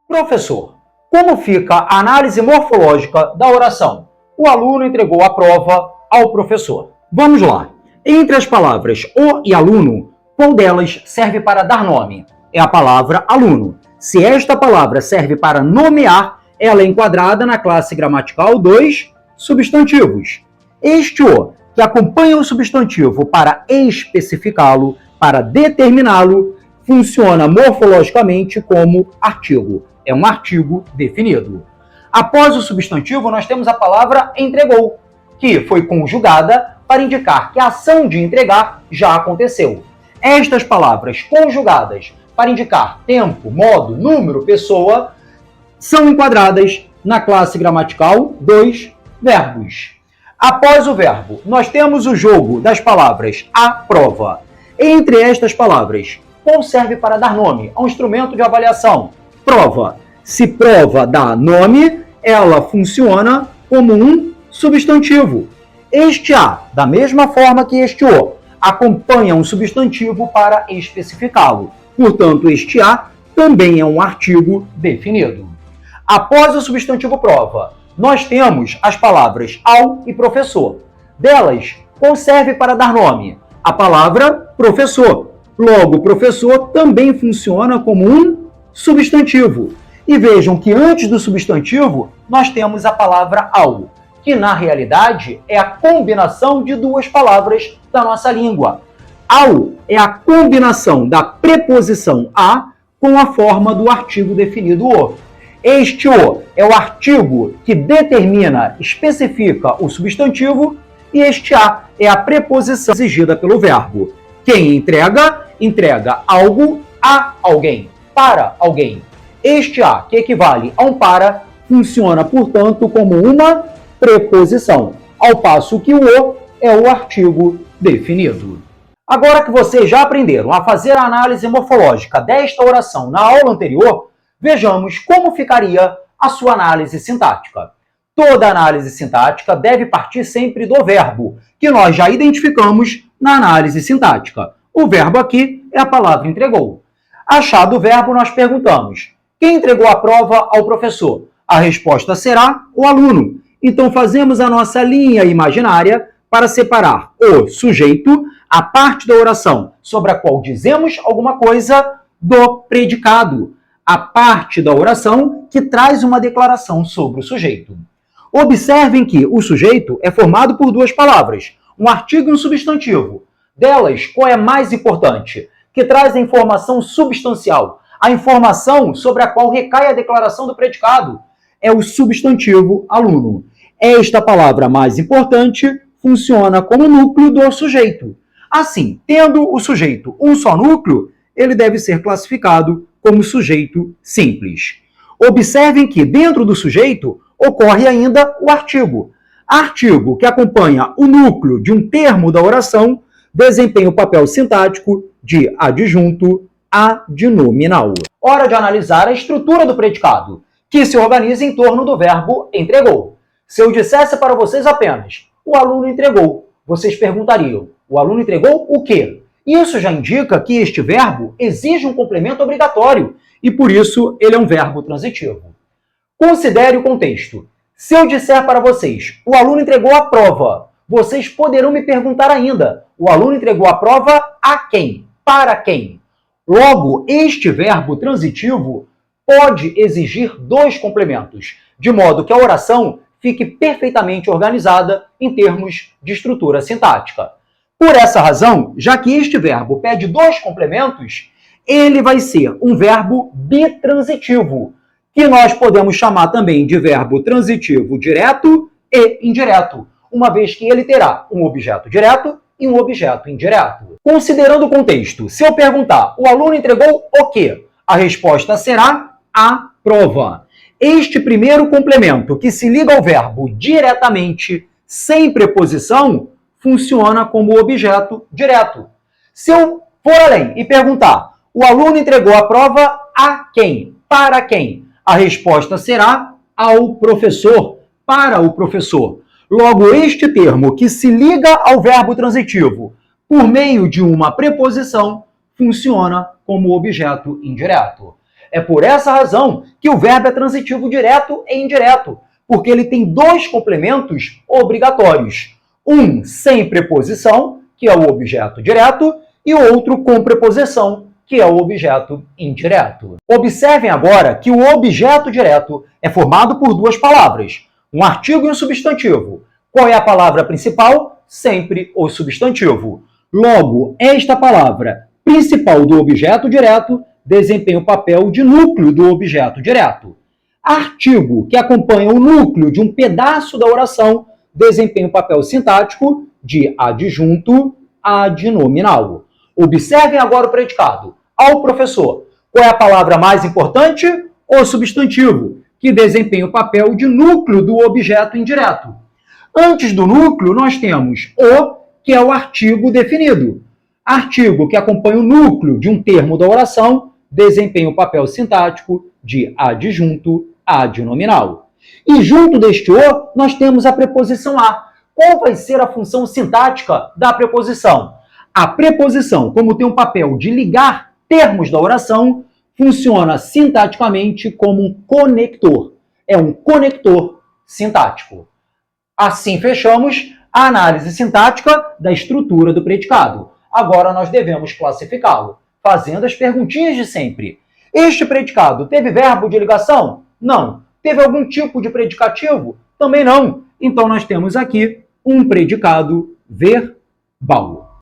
Professor, como fica a análise morfológica da oração? O aluno entregou a prova ao professor. Vamos lá. Entre as palavras o e aluno, qual delas serve para dar nome? É a palavra aluno. Se esta palavra serve para nomear, ela é enquadrada na classe gramatical dos substantivos. Este o, que acompanha o substantivo para especificá-lo, para determiná-lo, funciona morfologicamente como artigo. É um artigo definido. Após o substantivo, nós temos a palavra entregou, que foi conjugada para indicar que a ação de entregar já aconteceu. Estas palavras conjugadas para indicar tempo, modo, número, pessoa, são enquadradas na classe gramatical dos verbos. Após o verbo, nós temos o jogo das palavras a prova. Entre estas palavras, qual serve para dar nome ao instrumento de avaliação? Prova. Se prova dá nome, ela funciona como um substantivo. Este a, da mesma forma que este o, acompanha um substantivo para especificá-lo. Portanto, este a também é um artigo definido. Após o substantivo prova, nós temos as palavras ao e professor. Delas, qual serve para dar nome? A palavra professor. Logo, professor também funciona como um substantivo. E vejam que antes do substantivo, nós temos a palavra ao, que na realidade é a combinação de duas palavras da nossa língua. Ao é a combinação da preposição a com a forma do artigo definido o. Este o é o artigo que determina, especifica o substantivo, e este a é a preposição exigida pelo verbo. Quem entrega, entrega algo a alguém, para alguém. Este a, que equivale a um para, funciona, portanto, como uma preposição, ao passo que o é o artigo definido. Agora que vocês já aprenderam a fazer a análise morfológica desta oração na aula anterior, vejamos como ficaria a sua análise sintática. Toda análise sintática deve partir sempre do verbo, que nós já identificamos na análise sintática. O verbo aqui é a palavra entregou. Achado o verbo, nós perguntamos: quem entregou a prova ao professor? A resposta será o aluno. Então fazemos a nossa linha imaginária para separar o sujeito, a parte da oração sobre a qual dizemos alguma coisa, do predicado, a parte da oração que traz uma declaração sobre o sujeito. Observem que o sujeito é formado por duas palavras, um artigo e um substantivo. Delas, qual é mais importante? Que traz a informação substancial, a informação sobre a qual recai a declaração do predicado. É o substantivo aluno. Esta palavra mais importante funciona como núcleo do sujeito. Assim, tendo o sujeito um só núcleo, ele deve ser classificado como sujeito simples. Observem que dentro do sujeito ocorre ainda o artigo. Artigo que acompanha o núcleo de um termo da oração desempenha o papel sintático de adjunto adnominal. Hora de analisar a estrutura do predicado, que se organiza em torno do verbo entregou. Se eu dissesse para vocês apenas, o aluno entregou, vocês perguntariam, o aluno entregou o quê? Isso já indica que este verbo exige um complemento obrigatório e, por isso, ele é um verbo transitivo. Considere o contexto. Se eu disser para vocês, o aluno entregou a prova, vocês poderão me perguntar ainda, o aluno entregou a prova a quem? Para quem? Logo, este verbo transitivo pode exigir dois complementos, de modo que a oração fique perfeitamente organizada em termos de estrutura sintática. Por essa razão, já que este verbo pede dois complementos, ele vai ser um verbo bitransitivo, que nós podemos chamar também de verbo transitivo direto e indireto, uma vez que ele terá um objeto direto e um objeto indireto. Considerando o contexto, se eu perguntar, o aluno entregou o quê? A resposta será a prova. Este primeiro complemento, que se liga ao verbo diretamente, sem preposição, funciona como objeto direto. Se eu for além e perguntar, o aluno entregou a prova a quem? Para quem? A resposta será ao professor, para o professor. Logo, este termo que se liga ao verbo transitivo por meio de uma preposição funciona como objeto indireto. É por essa razão que o verbo é transitivo direto e indireto, porque ele tem dois complementos obrigatórios. Um sem preposição, que é o objeto direto, e o outro com preposição, que é o objeto indireto. Observem agora que o objeto direto é formado por duas palavras, um artigo e um substantivo. Qual é a palavra principal? Sempre o substantivo. Logo, esta palavra principal do objeto direto desempenha o papel de núcleo do objeto direto. Artigo, que acompanha o núcleo de um pedaço da oração, desempenha o papel sintático de adjunto adnominal. Observem agora o predicado. Ao professor, qual é a palavra mais importante? O substantivo, que desempenha o papel de núcleo do objeto indireto. Antes do núcleo, nós temos o, que é o artigo definido. Artigo que acompanha o núcleo de um termo da oração, desempenha o papel sintático de adjunto adnominal. E junto deste o, nós temos a preposição a. Qual vai ser a função sintática da preposição? A preposição, como tem um papel de ligar termos da oração, funciona sintaticamente como um conector. É um conector sintático. Assim fechamos a análise sintática da estrutura do predicado. Agora nós devemos classificá-lo, fazendo as perguntinhas de sempre. Este predicado teve verbo de ligação? Não. Teve algum tipo de predicativo? Também não. Então nós temos aqui um predicado verbal.